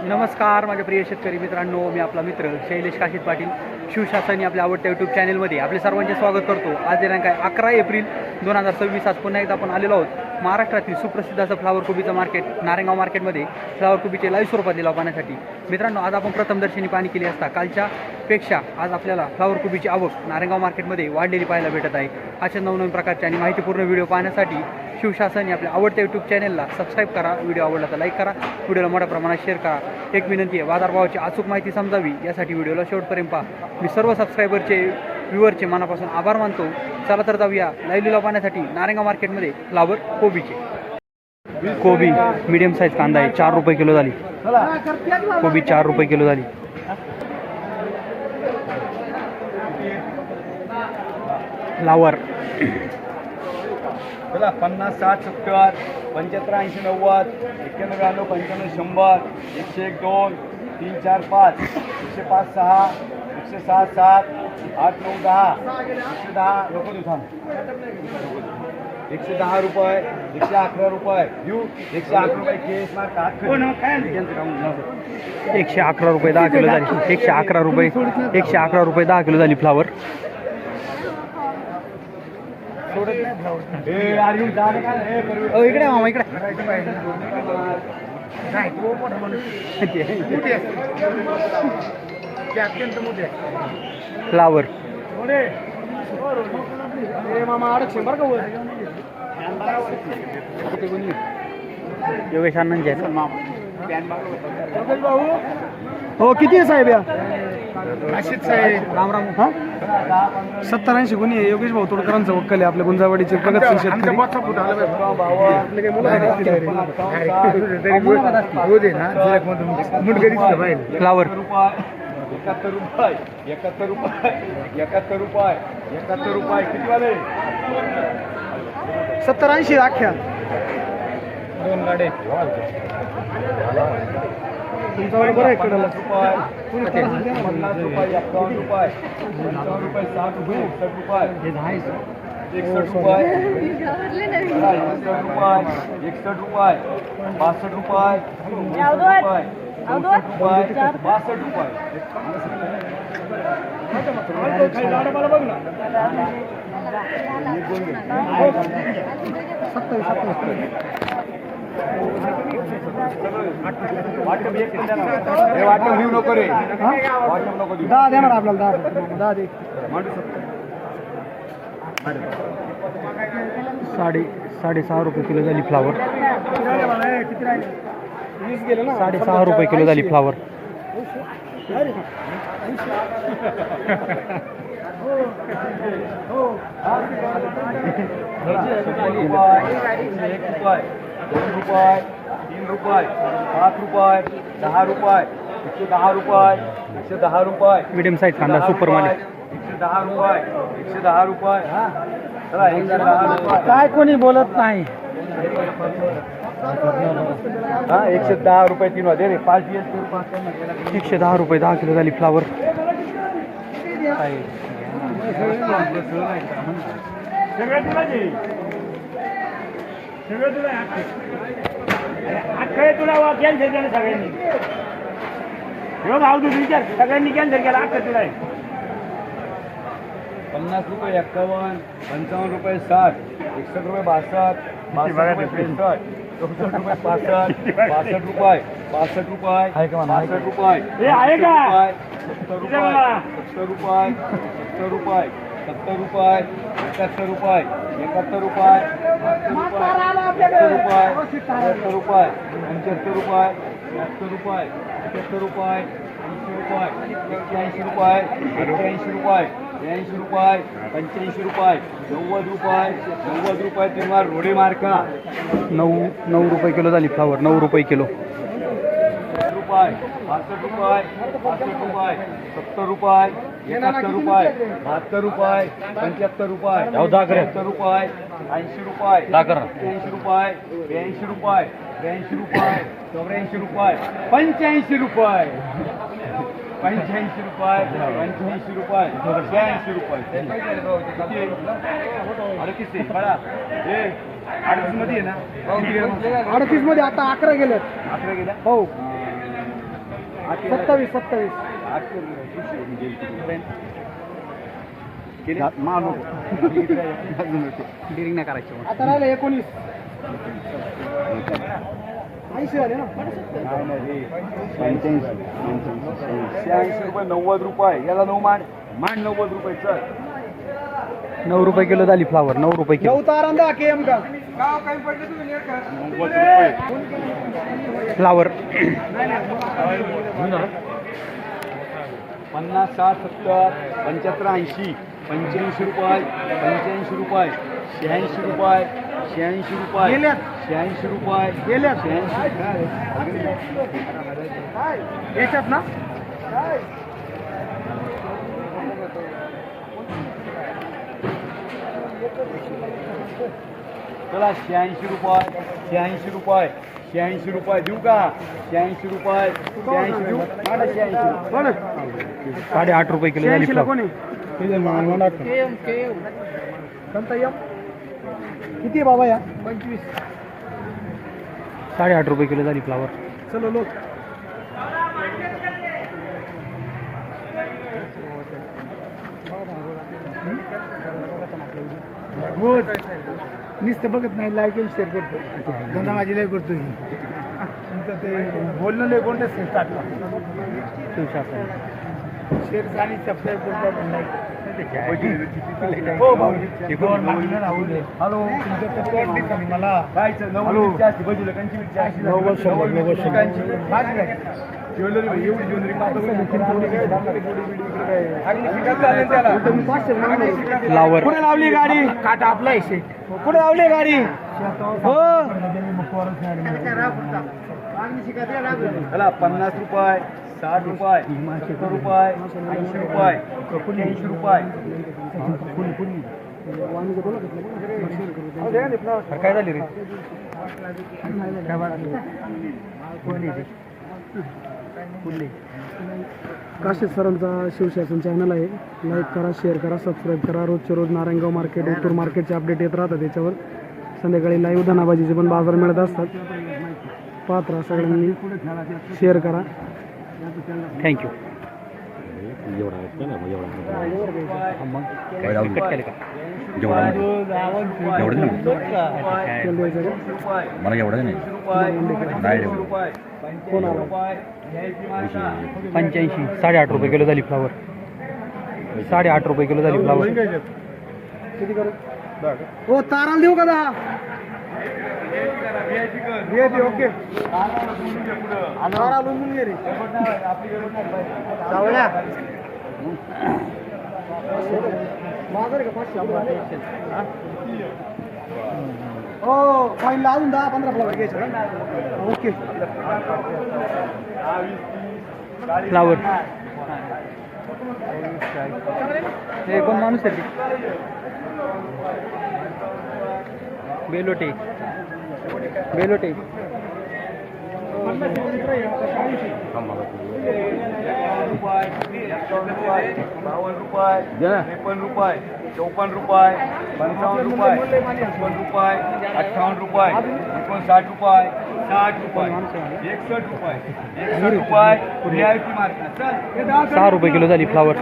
नमस्कार माझ्या प्रिय शेतकरी मित्रांनो, मी आपला मित्र शैलेश काशीद पाटील शिवशासनी आपल्या आवडत्या यूट्यूब चॅनलमध्ये आपले सर्वांचे स्वागत करतो। आज दिनांक आहे 11 एप्रिल 2026। आज पुन्हा एकदा आपण आलेलो आहोत महाराष्ट्रातील सुप्रसिद्ध असं फ्लावर कोबीचं मार्केट नारेगाव मार्केटमध्ये फ्लावर कोबीचे लाईव्ह स्वरूपात लिलाव पाहण्यासाठी। मित्रांनो, आज आपण प्रथमदर्शनी पाहणी केली असता कालच्या पेक्षा आज आपल्याला फ्लावर कोबीची आवक नारेगाव मार्केटमध्ये वाढलेली पाहायला भेटत आहे। अशा नवनवीन प्रकारचे आणि माहितीपूर्ण व्हिडिओ पाहण्यासाठी शिवशासनी आपल्या आवडत्या यूट्यूब चॅनलला सबस्क्राईब करा, व्हिडिओ आवडला तर लाईक करा, व्हिडिओला मोठ्या प्रमाणात शेअर करा। एक विनंती आहे, बाजारभावाची अचूक माहिती समजावी यासाठी व्हिडिओला शेवटपर्यंत पहा। मी सर्व सबस्क्रायबरचे व्ह्यूअरचे मनापासून आभार मानतो। चला तर जाऊया लाईव्ह लिलाव पाहण्यासाठी नारेगाव मार्केटमध्ये फ्लावर कोबीचे। कोबी मीडियम साईज कांदा आहे, 4 रुपये किलो झाली कोबी, 4 रुपये किलो झाली। फ्लावर 50, 60, 70, 75, 80, 90, 91, 95, 100, 101, 2, 3, 4, 5, 105, 6, 106, 7, 8, 9, 10, 110, नको देऊ थांब, 110 रुपये, 111 रुपये घेऊ, 111 रुपये केस मार्क 111 रुपये 10 किलो झाली, 111 रुपये 111 रुपये 10 किलो झाली फ्लावर। इकडे मामा इकडे फ्लावर योगेश आनंद हो किती आहे साहेब? या नाशिक साहेब राम राम। हां 70-80 गुन्हे आहे. योगेश भाऊ तोडकरांचं वक्कल आहे आपल्या गुंजावाडीचे प्रगतशील शेतकरी. फ्लावर 71 रुपये 71 रुपये 71 रुपये 71 रुपये किती वाले 70-80 अख्ख्या दोन गाडे तुमच्यावर बरं आहे कडला 50 रुपये 51 रुपये 55 रुपये 60 रुपये 61 रुपये 61 रुपये 61 रुपये 62 रुपये 62 रुपये वाटप घेऊ नको रे, वाटप नको देऊ. 10 देणार आपल्याला 10 दे. 6.5 रुपये किलो झाली फ्लावर। 6.5 रुपये किलो झाली फ्लावर। ₹2, 3 रुपये 5 रुपये 10 रुपये 110 रुपये 110 रुपये मीडियम साईज कांदा सुपर माल 110 रुपये 110 रुपये चला 110 रुपये काय कोणी बोलत नाही. 110 रुपये 3 वाजे रे 5 दिवस 110 रुपये 10 किलो झाली फ्लावर। सगळ्यांनी कॅन्सर केला अख्खा तुला 50 रुपये 51 55 रुपये 60 61 रुपये 62 62 रुपये 63 64 रुपये 65 62 रुपये 62 रुपये 62 रुपये 70 रुपये 70 रुपये 70 रुपये 70 रुपये 71 रुपये 71 रुपये 72 रुपये 73 रुपये 75 रुपये 70 रुपये 70 रुपये 80 रुपये 81 रुपये 82 रुपये 85 रुपये 90 रुपये 90 रुपये तुम्हाला रोडे मार्का 9 रुपये किलो झाली फ्लावर। 9 रुपये किलो। रुपये 62 रुपये 65 रुपये 70 रुपये 71 रुपये 72 रुपये 75 रुपये 70 रुपये 80 रुपये 80 रुपये 82 रुपये 82 रुपये 84 रुपये 85 रुपये 85 रुपये 85 रुपये 82 रुपये अरे किती बडा हे 38 मध्ये आहे ना 38 मध्ये आता 11 गेले. 11 गेल्या हो 27 27 डिरिंग नाही करायची मग. आता राहिले 19 80 आले ना 86 रुपये 90 रुपये याला 9 मान 90 रुपये चल 9 रुपये किलो झाली फ्लावर 9 रुपये किलो तारांदा केम का 90 रुपये फ्लावर 50 60 70 75 80 85 रुपये 85 रुपये 86 रुपये 86 रुपये गेल्यात. 86 रुपये गेल्यात. 86 याच्यात ना चला 86 रुपये 86 रुपये 86 रुपये देऊ का 86 रुपये 86 देऊ माडा 86 कोण 8.5 रुपये किलो झाली 86 ला फ्लावर कोण आहे कोणता यम किती आहे बाबा या 25 8.5 रुपये किलो झाली फ्लावर चलो लोक गुड नुसतं बघत नाही लाईक आणि शेअर करतो धंदा माझी लय करतो तुमचं ते बोलणं लय कोणतं स्टार्टला शिवशासन शेअर आणि सबस्क्राईब करतो हो हॅलो मला काय नव्वद जास्त बजूला कंची जास्त ज्वेलरी एवढी ज्वेलरी फ्लावर कुठे लावली गाडी काटा आपला कुठे लावली गाडी हो चला 50 रुपये 60 रुपये 70 रुपये 80 रुपये 80 रुपये अरे काय झाली रे काशीद सरांचा शिवशासन चॅनल आहे लाईक करा शेअर करा सबस्क्राईब करा रोजच्या रोज नारायणगाव मार्केट उत्तूर मार्केटचे अपडेट येत राहतात त्याच्यावर संध्याकाळी लाईव्ह धनाबाजीचे पण बाजार मिळत असतात पाहत राहा सगळ्यांनी शेअर करा थँक्यू मला एवढं नाही 85 8.5 रुपये किलो झाली फ्लावर 8.5 रुपये किलो झाली फ्लावर किती करू हो ताराला देऊ का 10 ओके तारा लुंबून घे रे सावळ्या माझं का 500 हो पहिला अजून 10-15 फ्लावर घ्यायचं ओके फ्लावर हे कोण माणूस आहे बेलोटे बेलोटे ₹52 ₹53 ₹54 ₹55 ₹55 ₹58 ₹59 ₹60 ₹61 ₹61 VIP मार्केट 6 रुपये किलो झाली फ्लावर